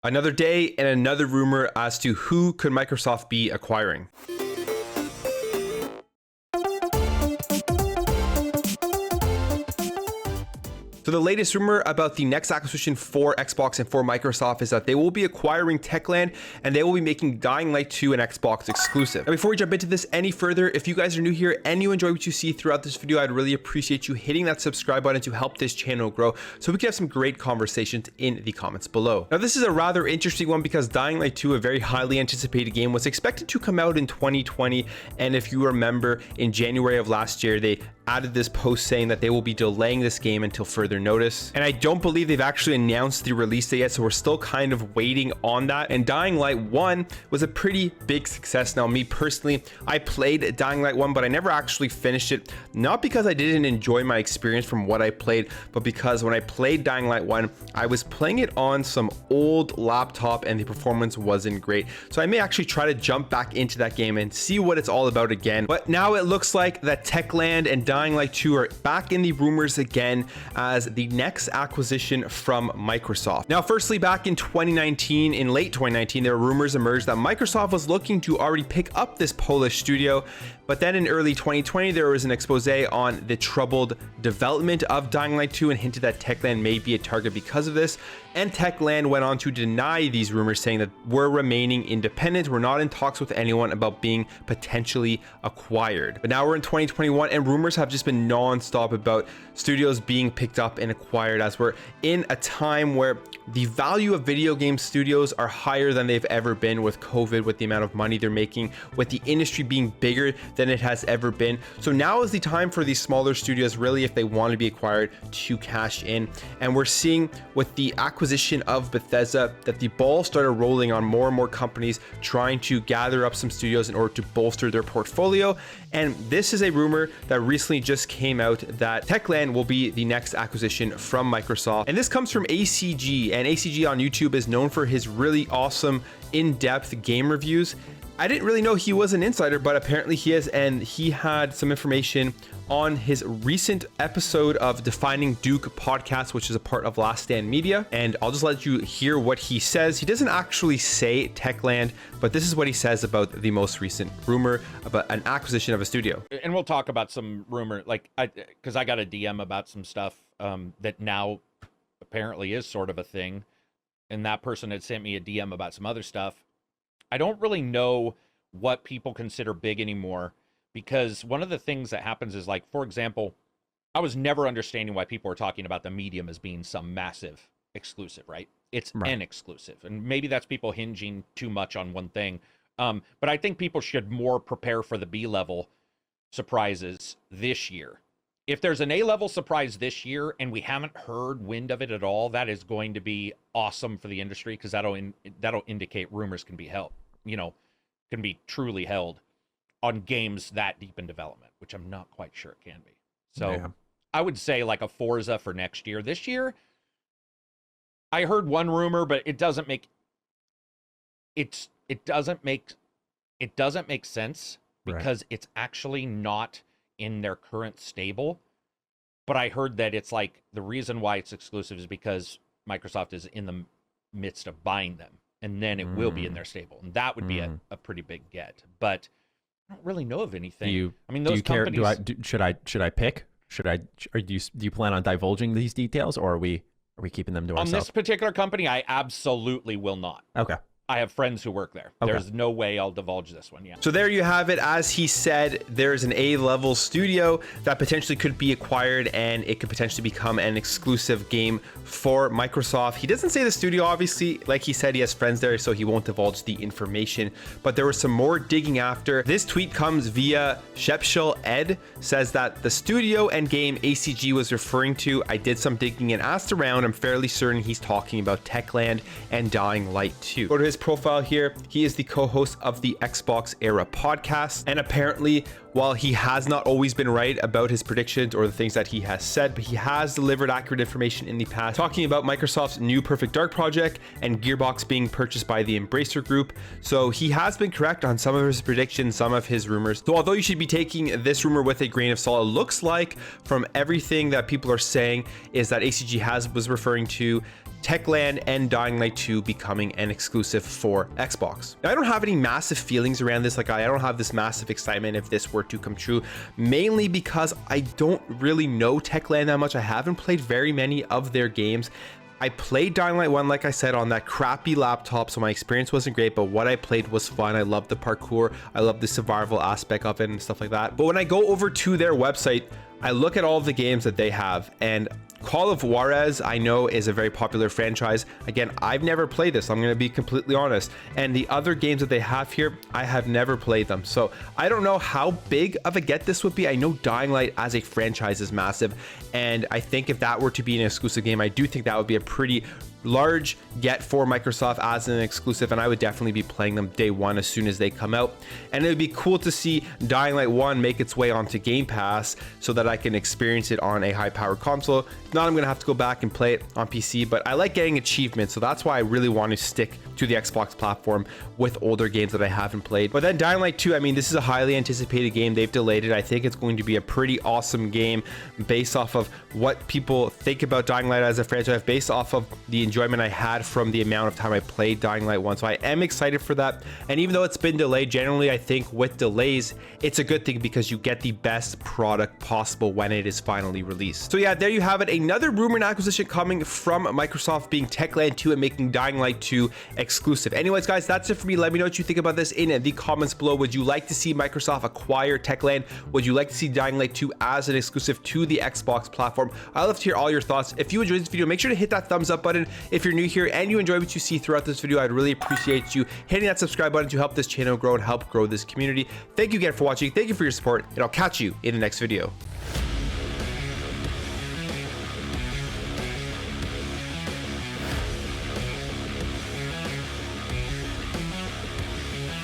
Another day and another rumor as to who could Microsoft be acquiring. So the latest rumor about the next acquisition for Xbox and for Microsoft is that they will be acquiring Techland and they will be making Dying Light 2 an Xbox exclusive. Now, before we jump into this any further, if you guys are new here and you enjoy what you see throughout this video, I'd really appreciate you hitting that subscribe button to help this channel grow so we can have some great conversations in the comments below. Now, this is a rather interesting one because Dying Light 2, a very highly anticipated game, was expected to come out in 2020. And if you remember, in January of last year, they added this post saying that they will be delaying this game until further notice. And I don't believe they've actually announced the release date yet, so we're still kind of waiting on that. And Dying Light 1 was a pretty big success. Now, me personally, I played Dying Light 1, but I never actually finished it, not because I didn't enjoy my experience from what I played, but because when I played Dying Light 1, I was playing it on some old laptop and the performance wasn't great. So I may actually try to jump back into that game and see what it's all about again. But now it looks like that Techland and Dying Light 2 are back in the rumors again as the next acquisition from Microsoft. Now, firstly, back in 2019, in late 2019, there were rumors emerged that Microsoft was looking to already pick up this Polish studio. But then in early 2020, there was an expose on the troubled development of Dying Light 2 and hinted that Techland may be a target because of this. And Techland went on to deny these rumors, saying that we're remaining independent. We're not in talks with anyone about being potentially acquired. But now we're in 2021 and rumors have just been non-stop about studios being picked up and acquired, as we're in a time where the value of video game studios are higher than they've ever been with COVID, with the amount of money they're making, with the industry being bigger than it has ever been. So now is the time for these smaller studios, really, if they want to be acquired, to cash in. And we're seeing with the acquisition of Bethesda that the ball started rolling on more and more companies trying to gather up some studios in order to bolster their portfolio. And this is a rumor that recently just came out that Techland will be the next acquisition from Microsoft. And this comes from ACG, and ACG on YouTube is known for his really awesome in-depth game reviews. I didn't really know he was an insider, but apparently he is, and he had some information on his recent episode of Defining Duke podcast, which is a part of Last Stand Media. And I'll just let you hear what he says. He doesn't actually say Techland, but this is what he says about the most recent rumor about an acquisition of a studio. And we'll talk about some rumor, like, because I got a DM about some stuff that now apparently is sort of a thing. And that person had sent me a DM about some other stuff. I don't really know what people consider big anymore, because one of the things that happens is, like, for example, I was never understanding why people were talking about the Medium as being some massive exclusive, right? It's an exclusive. And maybe that's people hinging too much on one thing. But I think people should more prepare for the B-level surprises this year. If there's an A-level surprise this year and we haven't heard wind of it at all, that is going to be awesome for the industry, because that'll indicate rumors can be held, can be truly held on games that deep in development, which I'm not quite sure it can be. So yeah. I would say like a Forza for next year. This year, I heard one rumor, but it doesn't make sense, because it's actually not in their current stable. But I heard that it's like the reason why it's exclusive is because Microsoft is in the midst of buying them, and then it will be in their stable, and that would be a pretty big get. But I don't really know of anything. Those companies. Should I pick? Or do you plan on divulging these details, or are we keeping them to ourselves? On this particular company, I absolutely will not. Okay. I have friends who work there. Okay. There's no way I'll divulge this one. Yeah. So there you have it. As he said, there's an A-level studio that potentially could be acquired, and it could potentially become an exclusive game for Microsoft. He doesn't say the studio, obviously. Like he said, he has friends there, so he won't divulge the information. But there was some more digging after. This tweet comes via Shepshel Ed, says that the studio and game ACG was referring to, I did some digging and asked around. I'm fairly certain he's talking about Techland and Dying Light 2. Go to his profile here. He is the co-host of the Xbox Era podcast, and apparently, while he has not always been right about his predictions or the things that he has said, but he has delivered accurate information in the past, talking about Microsoft's new Perfect Dark project and Gearbox being purchased by the Embracer Group. So he has been correct on some of his predictions, some of his rumors. So although you should be taking this rumor with a grain of salt, it looks like from everything that people are saying is that ACG was referring to Techland and Dying Light 2 becoming an exclusive for Xbox. Now, I don't have any massive feelings around this. Like, I don't have this massive excitement if this were to come true, mainly because I don't really know Techland that much. I haven't played very many of their games. I played Dying Light 1, like I said, on that crappy laptop, so my experience wasn't great, but what I played was fun. I loved the parkour. I loved the survival aspect of it and stuff like that. But when I go over to their website, I look at all of the games that they have, and Call of Juarez, I know, is a very popular franchise. Again, I've never played this. I'm going to be completely honest. And the other games that they have here, I have never played them. So I don't know how big of a get this would be. I know Dying Light as a franchise is massive. And I think if that were to be an exclusive game, I do think that would be a pretty large get for Microsoft as an exclusive, and I would definitely be playing them day one as soon as they come out. And it would be cool to see Dying Light 1 make its way onto Game Pass so that I can experience it on a high-powered console. If not, I'm gonna have to go back and play it on PC, but I like getting achievements, so that's why I really want to stick to the Xbox platform with older games that I haven't played. But then Dying Light 2, I mean, this is a highly anticipated game. They've delayed it. I think it's going to be a pretty awesome game based off of what people think about Dying Light as a franchise, based off of the enjoyment I had from the amount of time I played Dying Light 1. So I am excited for that. And even though it's been delayed, generally I think with delays, it's a good thing because you get the best product possible when it is finally released. So yeah, there you have it. Another rumored acquisition coming from Microsoft, being Techland 2 and making Dying Light 2 exclusive. Anyways, guys, that's it for me. Let me know what you think about this in the comments below. Would you like to see Microsoft acquire Techland? Would you like to see Dying Light 2 as an exclusive to the Xbox platform? I'd love to hear all your thoughts. If you enjoyed this video, make sure to hit that thumbs up button. If you're new here and you enjoy what you see throughout this video, I'd really appreciate you hitting that subscribe button to help this channel grow and help grow this community. Thank you again for watching. Thank you for your support, and I'll catch you in the next video.